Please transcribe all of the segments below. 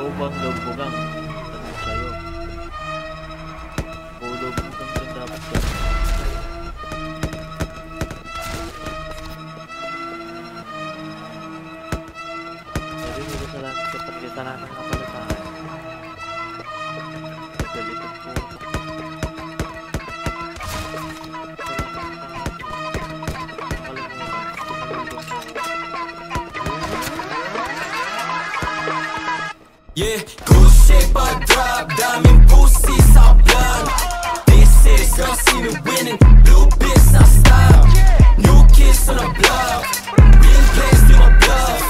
Bang lombogang tanong sa'yo. Lombogang ka dapat ka. Sabi mo kasalanan kapag kasalanan ka pala sa akin. Pagalitan po. Yeah, good shape I drop, daming pussy sa vlog. This is girl see me winning, blue bitch I stop. New kids on the block, real place to my bluff.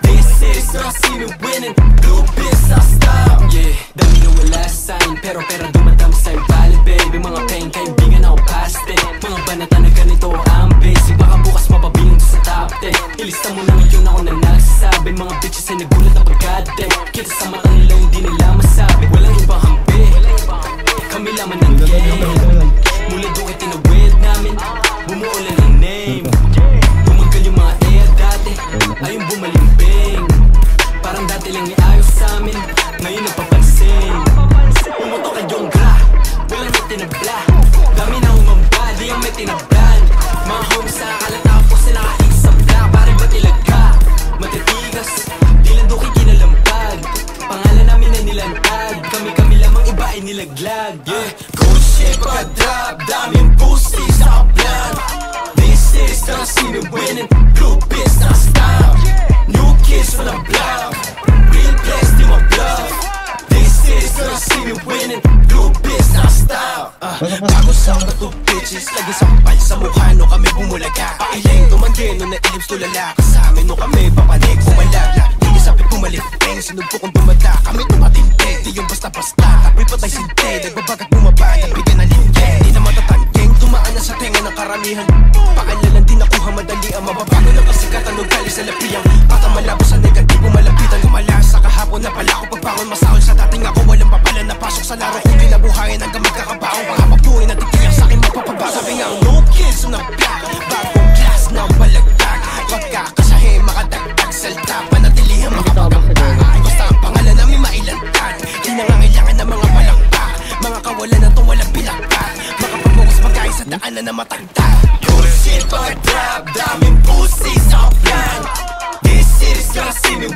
This is girl see me winning, blue bitch I stop. Yeah, dami na wala sign, pero dumadam sa'yo valid baby. Mga pain, kaibigan ako past it. Mga banata na ganito ang basic, baka bukas mapabilang to sa top 10. Ilista mo na ngayon ako na nagsasabi. Mga bitches ay nagulat na pagkadem. Kita sa mata nila hindi nila masabi. Walang ibang hampi, kami laman ng game. Mula doon ay tinawid namin, bumuo lang ng name. Bumagal yung mga air dati, ayun bumalimbing. Parang dati lang iayos sa amin, ngayon napapansin. Umuto kayong gra, wala na tinabla. Dami na umamba, di ang may tinablan. Mga homies sa kalataw ko sila nakaisap na. Pare ba tilaga, matitigas, di lang doon kinalampag. Pangalan namin na nilantag, kami lamang iba ay nilaglag. Yeah, good shit pag-drop, daming pussy sa plan. This is gonna see me winning, blue bitch na stop. New kids from the block, real place to my bluff. This is gonna see me winning, blue bitch na stop. Bago sa mga bitches, lagi sampal sa mukha no kami bumulaga. Pailing tumangin no na ilibs tulala. Kasama no kami papanig, bumalagla. Hindi sabit pumalipeng, sinugpo kong dumata. Kami tumatinte, di yung basta-basta. Apoy patay sinte, nagbabagat bumaba. Nabigyan ng lingkeng, di na matatangking. Tumaan na sa tenga ng karamihan. Paalalan din nakuha madali ang mababago ng kasikatan. Ugali sa lapiyang baka malabo sa negatibo malapitan. Lumala sa kahapon na pala ako pagbangon. Masahol sa dating ako walang papala. Napasok sa laro kung kinabuhayan hanggang magkakabaong. Panghapapuin at itiyak sa akin mapapabago. Sabi nga no kids on the block, bagong class na balagtag. Pagkakasahe makadagdag salta, panatilihan makapagambaan. Basta ang pangalan namin mailantad, di nangangailangan ng mga palakpak. Mga kawalan na itong walang pinakpak, makapabukas magkain sa daanan na matagtag. Your shit pag-drop, daming pussy sa plan. This is gonna see me